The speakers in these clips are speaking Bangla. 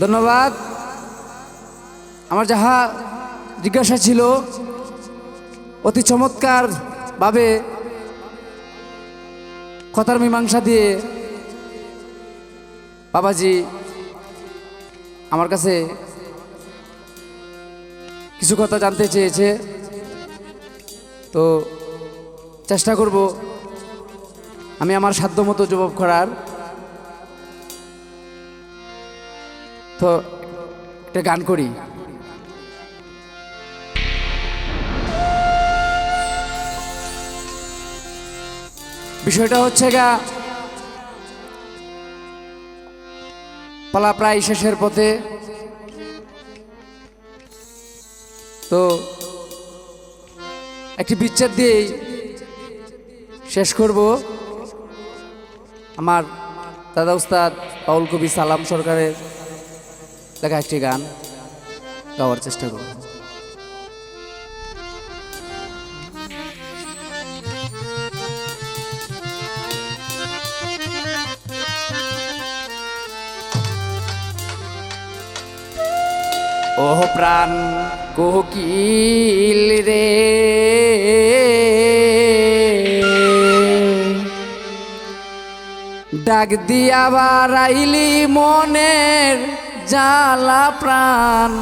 ধন্যবাদ। আমার যাহা জিজ্ঞাসা ছিল অতি চমৎকার ভাবে কথার মীমাংসা দিয়ে বাবাজি আমার কাছে কিছু কথা জানতে চেয়েছে, তো চেষ্টা করব আমি আমার সাধ্যমতো জবাব করার। তো একটা গান করি। বিষয়টা হচ্ছে গা পালা প্রায় শেষের পথে, তো একটি বিচ্ছেদ দিয়েই শেষ করব। আমার দাদা উস্তাদ বাউল কবি সালাম সরকারের লেখা একটি গান গাওয়ার চেষ্টা করব। ও প্রাণ কোকিল রে, ডাক দিয়া বারাইলি মনের জ্বালা প্রাণ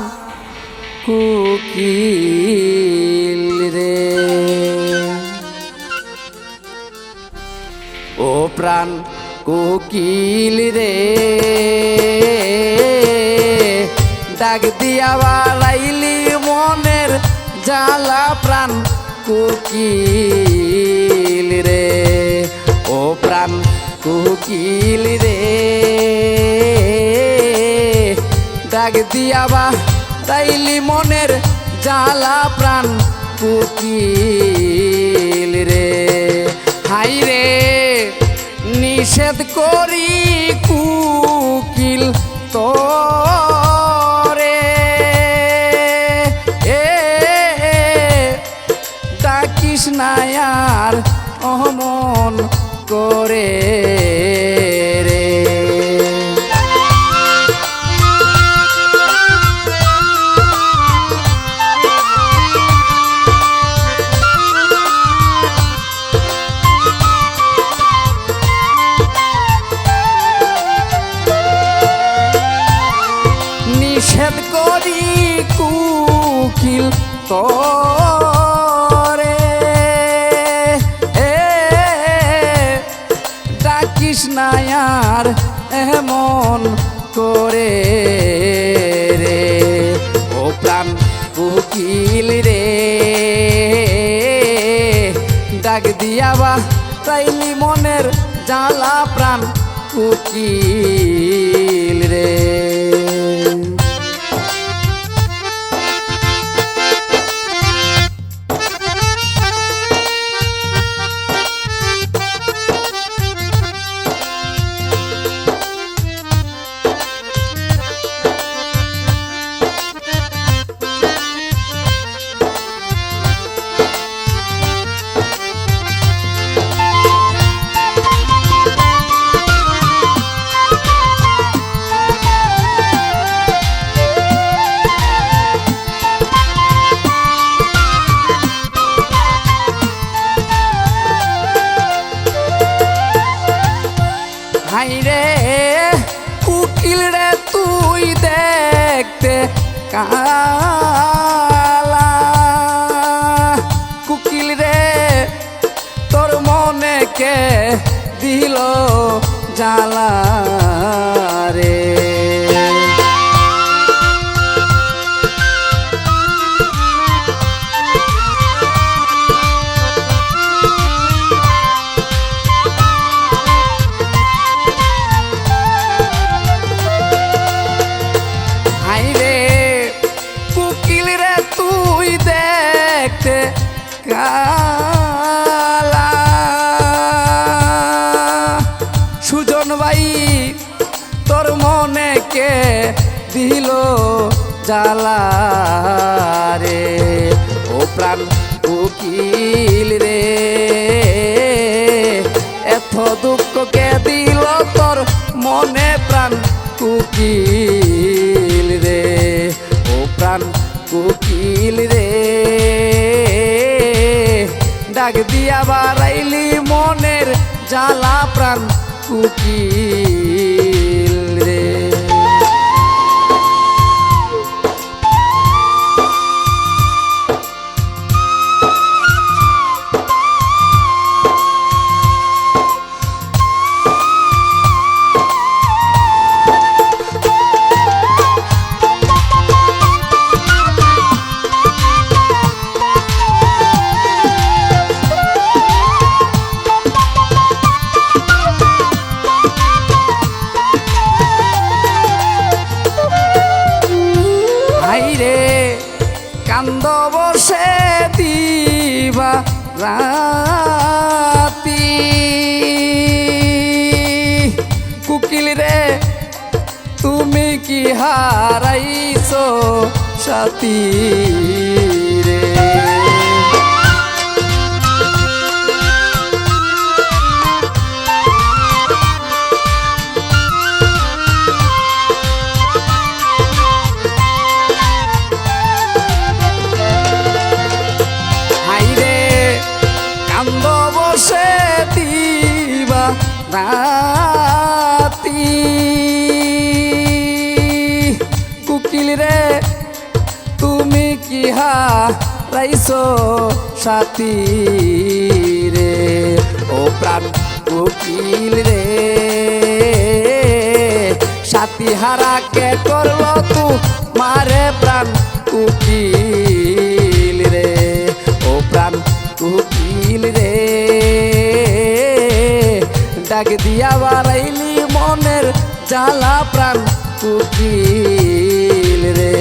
কোকিল রে। ও প্রাণ কোকিল রে, ডাক দিয়া বাড়াইলি মনের জ্বালা প্রাণ কোকিল রে। ও প্রাণ কোকিল রে, ডাক দিয়া বাড়াইলি মনের জ্বালা প্রাণ কোকিল রে। হাই রে নিষেধ করি কোকিল তো নায়ার অমন করে রে। নিষেধ করি কোকিল তো নায়ার এমন করে রে। ও প্রাণ কোকিল রে, ডাক দিয়া বাড়াইলি মনের জ্বালা প্রাণ কোকিল রে। হাইরে কোকিল রে তুই দেখতে কালা, কোকিল রে তোর মনে কে দিল জ্বালা রে। কালা সুজন ভাই তোর মনে কে দিল জ্বালা রে। ও প্রাণ কোকিল রে, এত দুঃখ কে দিল তোর মনে প্রাণ কোকিল ডাক দিয়া বাড়াইলি মনের জ্বালা প্রাণ কুকিল রে। কান্দ বসে দিবা রাতি কুকিল রে তুমি কি হারাইছো সাথী রে। রাতি কুকিল রে তুমি কি হারাইছো সাথী রে। ও প্রাণ কুকিল রে সাথী হারা কে করলো তু মারে প্রাণ কুকিল রে। ও প্রাণ কুকিল রে ডাক দিয়া বাড়াইলি মনের জ্বালা প্রাণ কুকিল রে।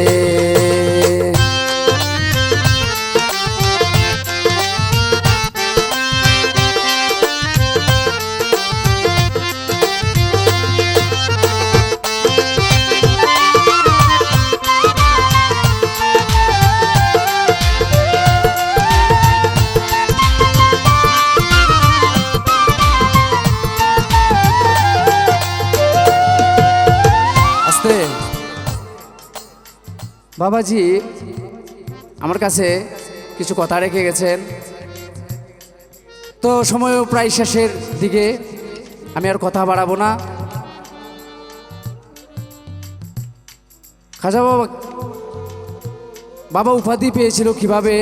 বাবাজি আমার কাছে কিছু কথা রেখে গেছেন, তো সময়ও প্রায় শেষের দিকে, আমি আর কথা বাড়াবো না। খাজা বাবা বাবা উপাধি পেয়েছিল কিভাবে,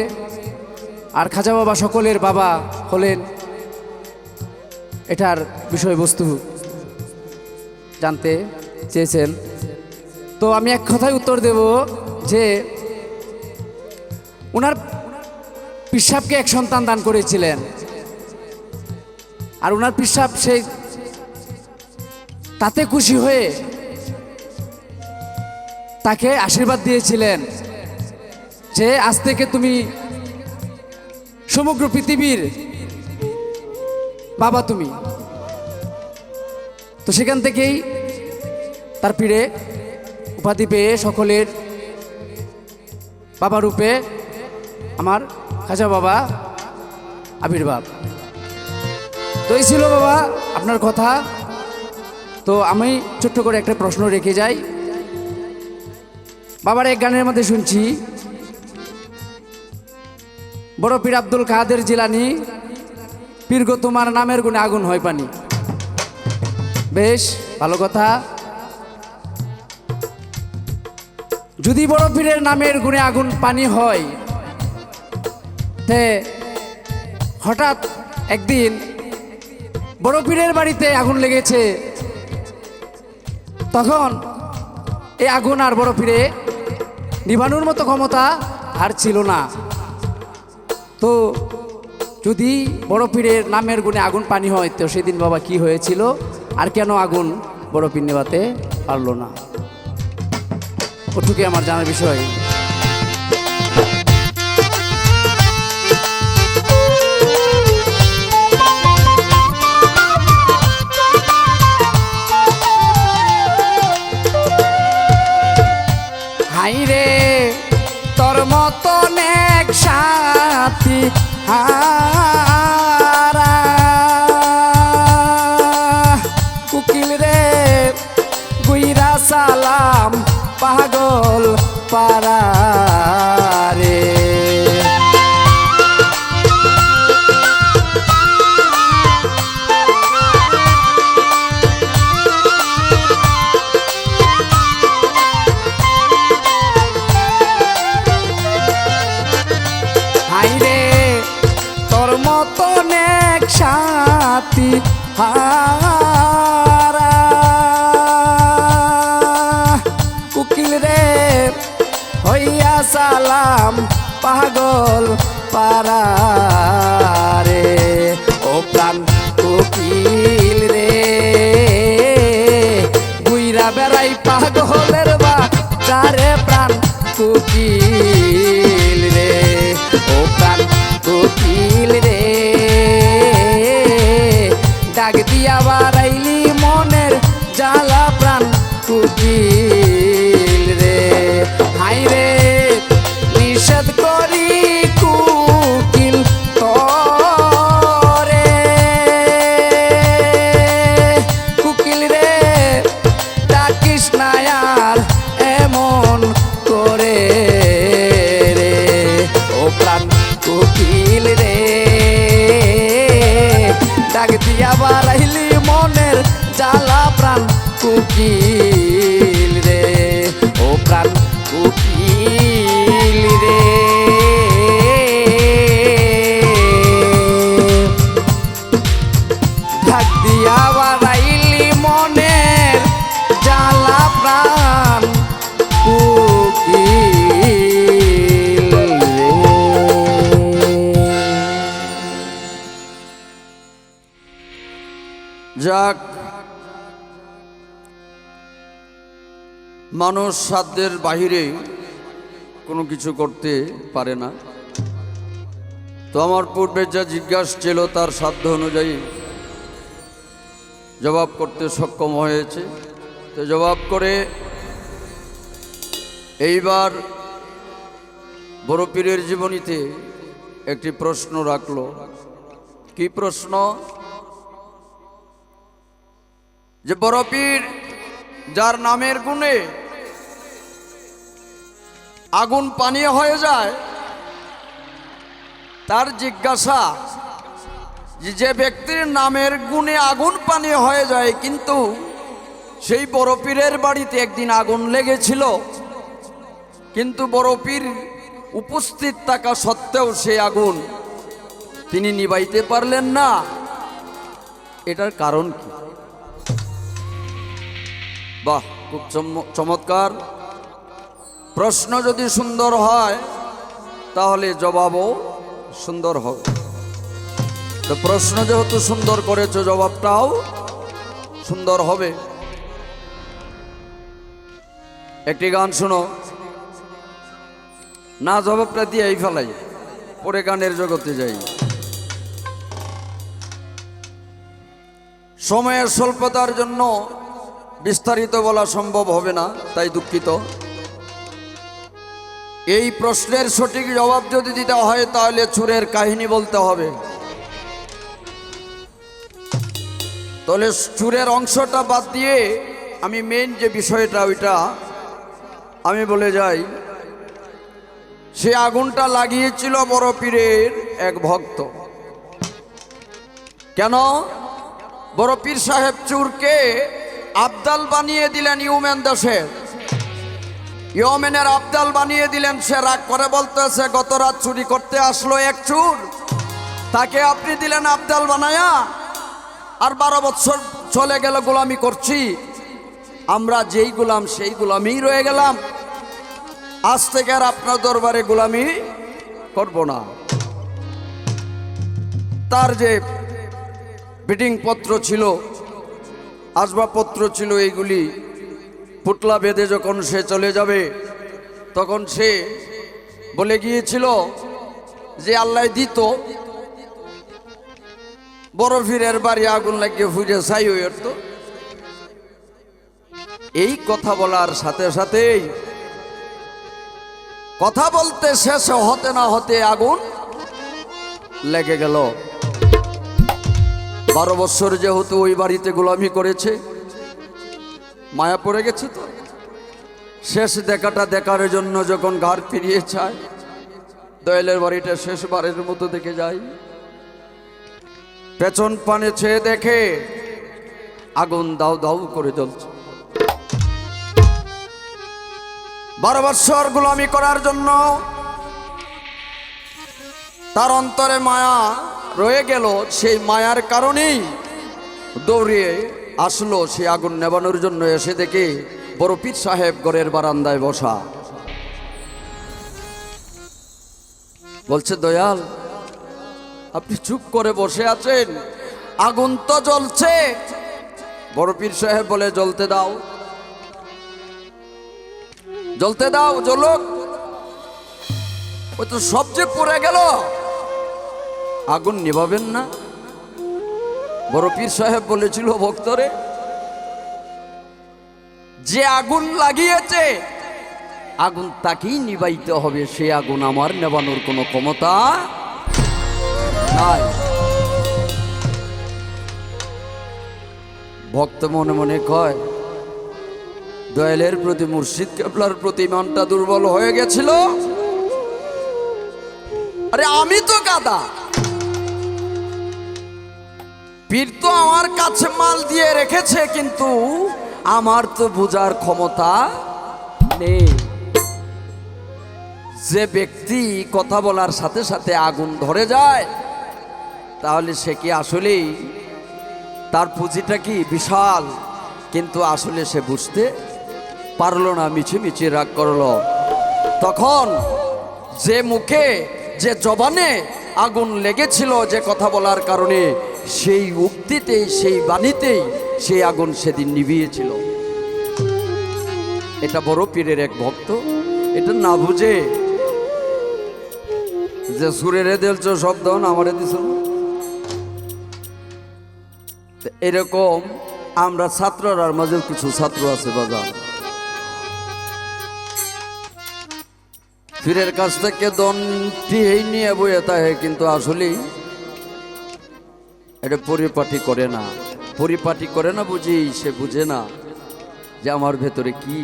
আর খাজা বাবা সকলের বাবা হলেন, এটার বিষয়বস্তু জানতে চেয়েছেন। তো আমি এক কথায় উত্তর দেব যে ওনার পিসাবকে এক সন্তান দান করেছিলেন, আর ওনার পিসাব সেই তাতে খুশি হয়ে তাকে আশীর্বাদ দিয়েছিলেন যে আজ থেকে তুমি সমগ্র পৃথিবীর বাবা তুমি। তো সেখান থেকেই তার পীরে উপাধি পেয়ে সকলের বাবা রূপে আমার খাজা বাবা আবির্ভাব। তো এই ছিল বাবা আপনার কথা। তো আমি ছোট্ট করে একটা প্রশ্ন রেখে যাই। বাবার এক গানের মধ্যে শুনছি, বড় পীর আব্দুল কাদের জিলানী, পীর গো তোমার নামের গুণে আগুন হয় পানি। বেশ ভালো কথা। যদি বড় পীরের নামের গুণে আগুন পানি হয়, তে হঠাৎ একদিন বড় পীরের বাড়িতে আগুন লেগেছে, তখন এই আগুন আর বড় পীরে নিভানোর মতো ক্ষমতা আর ছিল না। তো যদি বড় পীরের নামের গুণে আগুন পানি হয়, তো সেদিন বাবা কি হয়েছিল, আর কেন আগুন বড় পীর নেভাতে পারলো না, ওটুকুই আমার জানার বিষয়। হাইরে তোর মতন এক সাথী হারা কুকিল রে গুইরা সালাম পাগল পারা রে। হাইরে তোর মতন এক সাথী হারা উকিল রে হইয়া সালাম পাগল পারা রে ও প্রাণ উকিল রে বুইরা বেড়াই পাগলের বা চারে প্রাণ উকিল রে ও প্রাণ উকিল রে ডাক দিয়া বাড়াইলি মনের জ্বালা প্রাণ উকিল রে হাই রে নিষেধ করি কুকিল তরে কুকিল রে ডাকিস না আর এমন করে রে ও প্রাণ কুকিল রে ডাক দিয়া বাড়াইলি মনের জ্বালা প্রাণ কুকিল রে ও প্রাণ কুকিল রে ডাক দিয়া বাড়াইলি মনের জ্বালা প্রাণ কুকিল রে। যাক, মানুষ সাধ্যের বাহিরে কোনো কিছু করতে পারে না। তো আমার পূর্বে যা জিজ্ঞাসা ছিল তার সাধ্য অনুযায়ী জবাব করতে সক্ষম হয়েছে। তো জবাব করে এইবার বড় পীরের জীবনীতে একটি প্রশ্ন রাখলো। কি প্রশ্ন? যে বড় পীর যার নামের গুণে আগুন পানি হয়ে যায়, তার জিজ্ঞাসা যে ব্যক্তির নামের গুণে আগুন পানি হয়ে যায়, কিন্তু সেই বড় পীরের বাড়িতে একদিন আগুন লেগেছিল, কিন্তু বড় পীর উপস্থিত থাকা সত্ত্বেও সেই আগুন তিনি নিভাইতে পারলেন না, এটার কারণ কি? বাহ, খুব চমৎকার প্রশ্ন। যদি সুন্দর হয় তাহলে জবাবও সুন্দর হবে। তো প্রশ্ন যেহেতু সুন্দর করেছো, জবাবটাও সুন্দর হবে। একটি গান শোনো না, জবাবটা দিয়েই ফেলাই, পরে গানের জগতে যাই। সময়ের স্বল্পতার জন্য বিস্তারিত বলা সম্ভব হবে না, তাই দুঃখিত। এই প্রশ্নের সঠিক জবাব যদি দিতে হয় তাহলে চুরের কাহিনী বলতে হবে। তাহলে চুরের অংশটা বাদ দিয়ে আমি মেইন যে বিষয়টা ওইটা আমি বলে যাই। সে আগুনটা লাগিয়েছিল বড় পীরের এক ভক্ত। কেন? বড় পীর সাহেব চুরকে আবদাল বানিয়ে দিলেন ইউমেন দেশের। ইয়েমেনের আবদাল বানিয়ে দিলেন। সে রাগ করে বলতেছে, গত রাত চুরি করতে আসলো এক চুর, তাকে আপনি দিলেন আবদাল বানায়া, আর 12 বছর চলে গেল গোলামি করছি, আমরা যেই গোলাম সেই গোলামিই রয়ে গেলাম, আজ থেকে আর আপনার দরবারে গোলামি করব না। তার যে বিডিং পত্র ছিল, আসবাবপত্র ছিল, এইগুলি পুতলা বেঁধে যখন সে চলে যাবে, তখন সে বলে গিয়েছিল যে আল্লাহ দিত বড় পীরের বাড়ি আগুন লাগিয়ে ফুটে ছাই হয়ে উঠত। এই কথা বলার সাথে সাথেই কথা বলতে শেষ হতে না হতে আগুন লেগে গেল। 12 বছর যেহেতু ওই বাড়িতে গোলামি করেছে, মায়া পড়ে গেছে। তো শেষ দেখাটা দেখার জন্য যখন ঘাড় ফিরিয়ে চায়, দয়ালের বাড়িটা শেষবারের মতো দেখে যায়, পেছন পানে চেয়ে দেখে আগুন দাউ দাউ করে জ্বলছে। 12 বছর গোলামি করার জন্য তার অন্তরে মায়া রয়ে গেল, সেই মায়ার কারণেই দৌড়িয়ে আসলো সেই আগুন নেবানোর জন্য। এসে দেখে বড় পীর সাহেব ঘরের বারান্দায় বসা। বলছে, দয়াল আপনি চুপ করে বসে আছেন, আগুন তো জ্বলছে। বড় পীর সাহেব বলে, জ্বলতে দাও, জ্বলতে দাও, জ্বলুক। ওই তো সবচেয়ে পড়ে গেল, আগুন নিভাবেন না? বড় পীর সাহেব বলেছিল, ভক্তরে, যে আগুন লাগিয়েছে আগুন তাকেই নিভাইতে হবে, সে আগুন আমার নেভানোর কোনো ক্ষমতা নাই। ভক্ত মনে মনে কয়, দয়ালের প্রতি, মুর্শিদ কেবলার প্রতি ইমানটা দুর্বল হয়ে গেছিল। আরে আমি তো গাদা, পীর তো আমার কাছে মাল দিয়ে রেখেছে, কিন্তু আমার তো বোঝার ক্ষমতা নেই। যে ব্যক্তি কথা বলার সাথে সাথে আগুন ধরে যায়, তাহলে সে কি আসলেই, তার পুঁজিটা কি বিশাল, কিন্তু আসলে সে বুঝতে পারলো না, মিছিমিছি রাগ করলো। তখন যে মুখে, যে জবানে আগুন লেগেছিল যে কথা বলার কারণে, সেই উক্তিতেই, সেই বাণীতেই সেই আগুন সেদিন নিভিয়েছিল। এটা বড় পীরের এক ভক্ত, এটা না বুঝে যে সুরেরে দিলছ শব্দ আমারে দিছ। এরকম আমরা ছাত্ররার মাঝে কিছু ছাত্র আছে বাজার, পীরের কাছ থেকে দনটি নিয়ে বইয়ে থাকে, কিন্তু আসলেই এটা পরিপাটি করে না। পরিপাটি করে না বুঝি, সে বুঝে না যে আমার ভেতরে কি।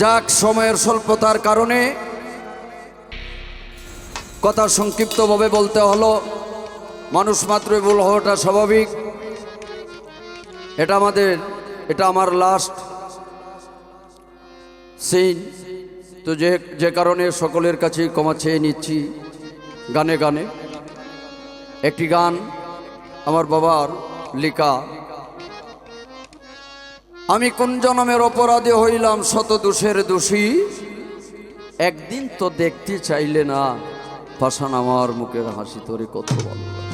যাক, সময়ের স্বল্পতার কারণে কথা সংক্ষিপ্তভাবে বলতে হলো। মানুষ মাত্রই ভুল হওয়াটা স্বাভাবিক। এটা আমার লাস্ট সিন, তো যে কারণে সকলের কাছেই ক্ষমা চেয়ে নিচ্ছি। গানে গানে একটি গান আমার বাবার লেখা। আমি কোন জনমের অপরাধী হইলাম শত দোষের দোষী, একদিন তো দেখতে চাইলে না, পাষাণ আমার মুখের হাসি তোরে কত ভালোবাসি।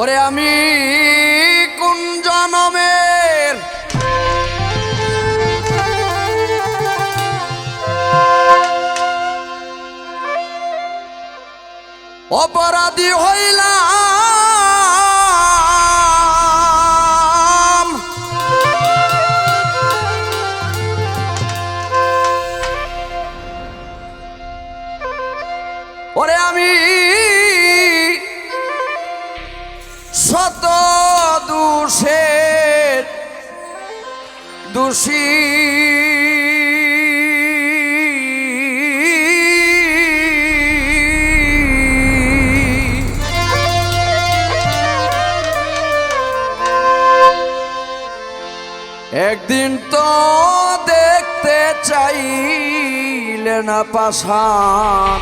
ওরে আমি কোন জনমের অপরাধী হইলাম, ওরে আমি শত দোষের দোষী। একদিন তো দেখতে চাইলে না পাষাণ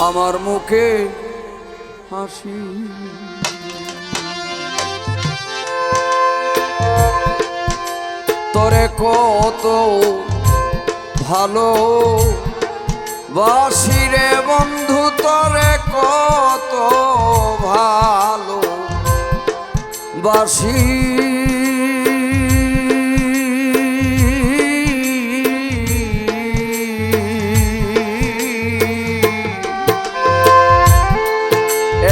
আমার মুখে হাসি। তোরে কত ভালো বাসিরে বন্ধু তরে কত ভালো বাসি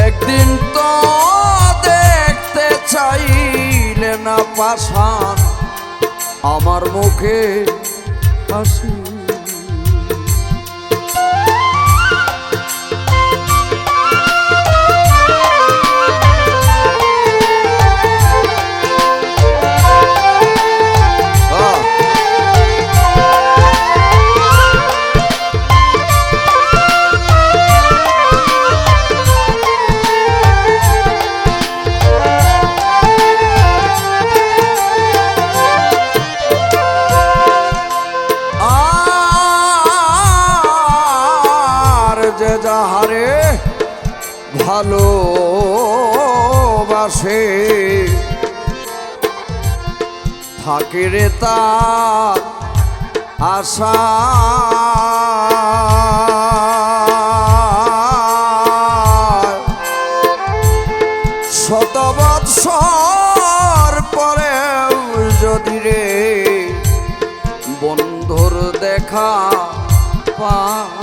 একদিন তো দেখতে চাইলে না পাশান আমার মুখে হাসি যে যাহারে ভালোবাসে থাকে রে তার আশা শত বৎসর পরেও যদি রে বন্ধুর দেখা পায়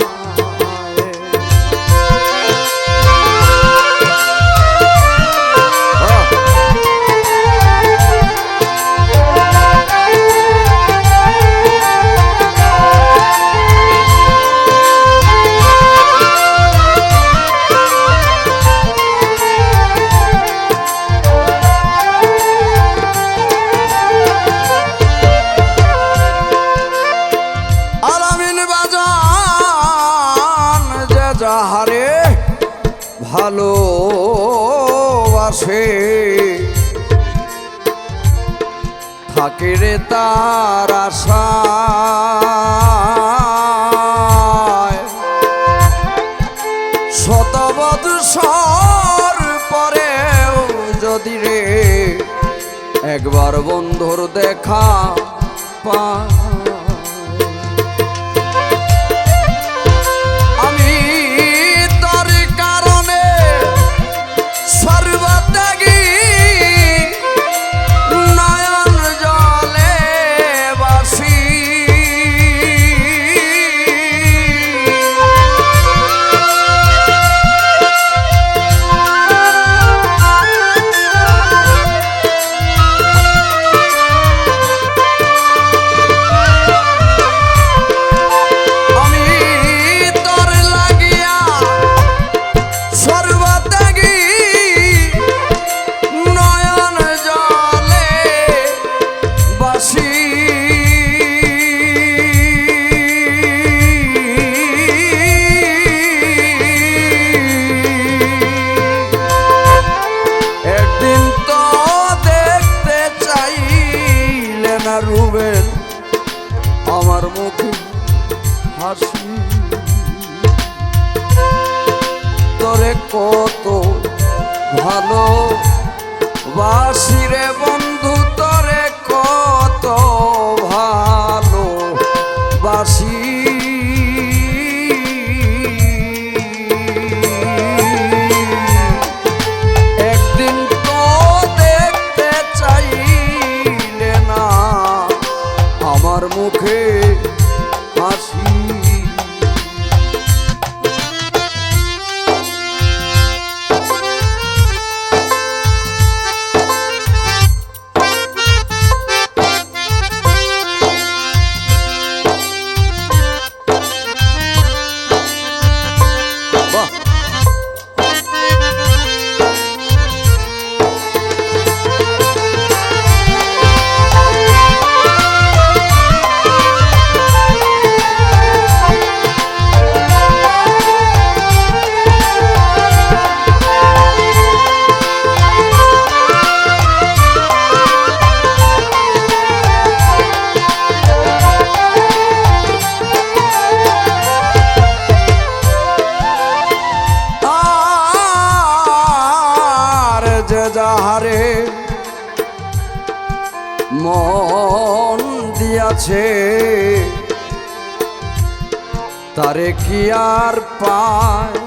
যাহারে ভালোবাসে থাকে রে তার আশায় শত বৎসর পরেও যদি রে একবার বন্ধুর দেখা পায় রুবেল আমার মুখে হাসি তোরে কত ভালো বাসি রে বন্ধু তোরে কত ভালো বাসি একদিন তো দেখতে চাইলে না আমার মুখে হাসি যাহারে মন দিয়াছে তারে কি আর পায়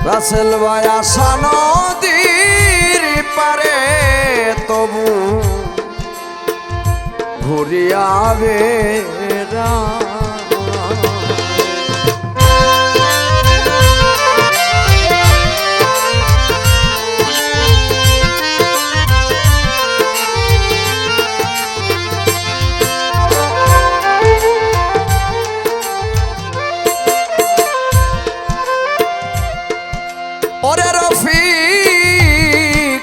রাসেল ভাই আশা নদীর পারে তবু ঘুরিয়া বেড়া ওরে রফিক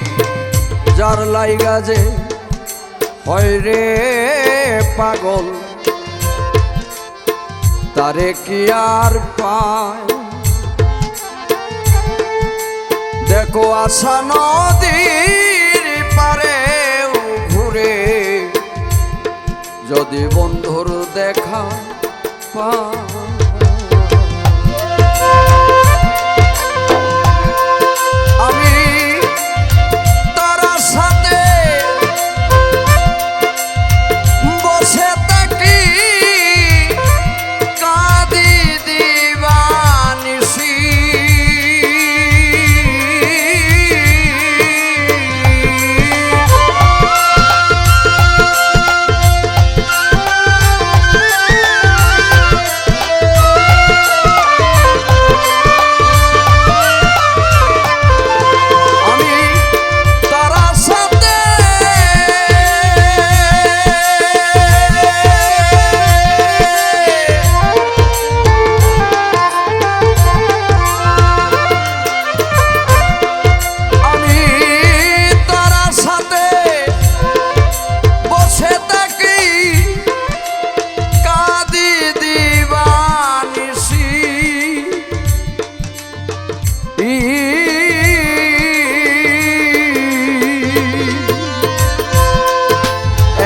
যার লাইগা যে হয় রে পাগল তারে কি আর পায় দেখো আশা নদীর পারে ঘুরে যদি বন্ধুর দেখা পায়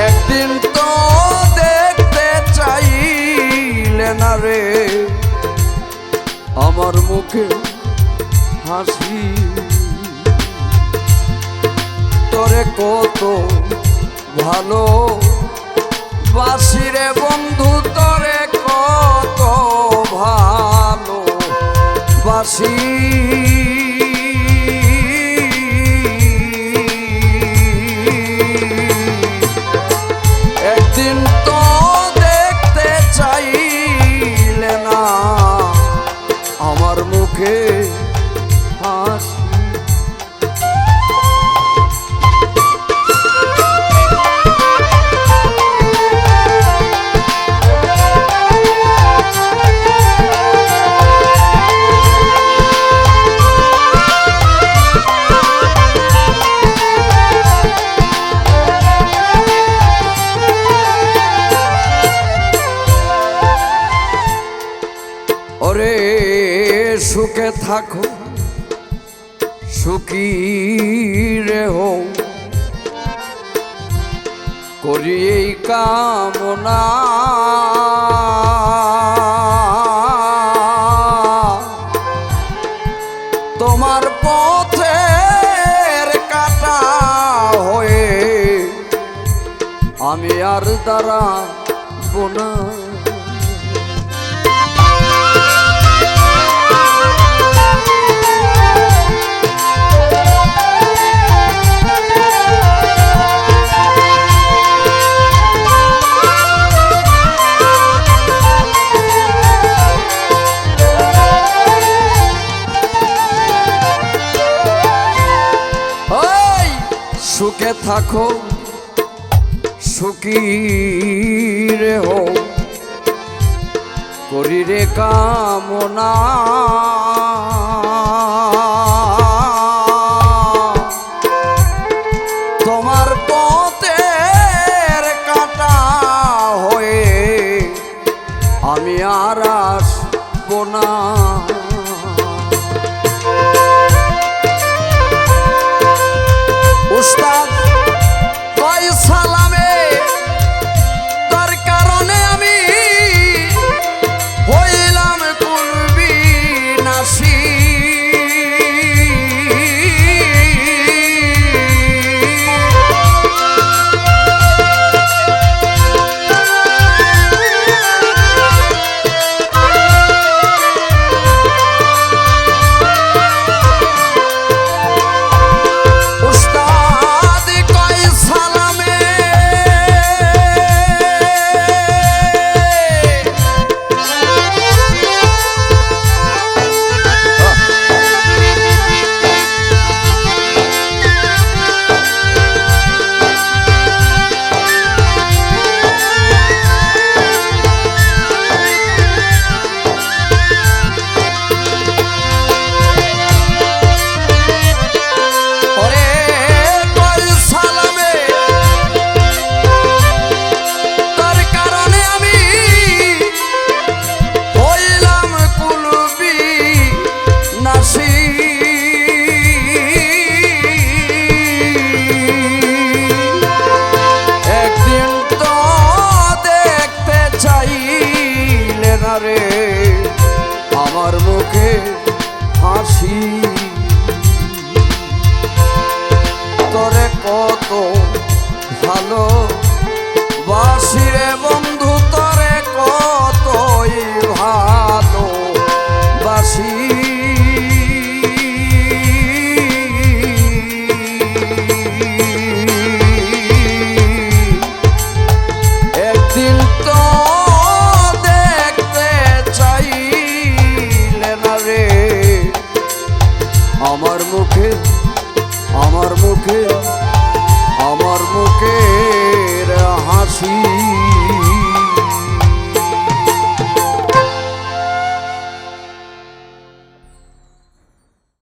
একদিন তো দেখতে চাইলে না রে আমার মুখে হাসি তোরে কত ভালো বাসি রে বন্ধু তোরে কত ভালো বাসি একদিন তো দেখতে চাইলে না আমার মুখে হাসি ওরে সুখে থাকো সুখী রে হো করি এই কামনা তোমার পথের কাটা হয়ে আমি আর দাঁড়াবো না সুখে থাকো সুখী রে হো করি রে কামনা তোমার পথের কাটা হয়ে আমি আর আসবো না উস্তাদ কয় সালামে তার কারণে আমি হইলাম কুলবি নাসি আমার মুখে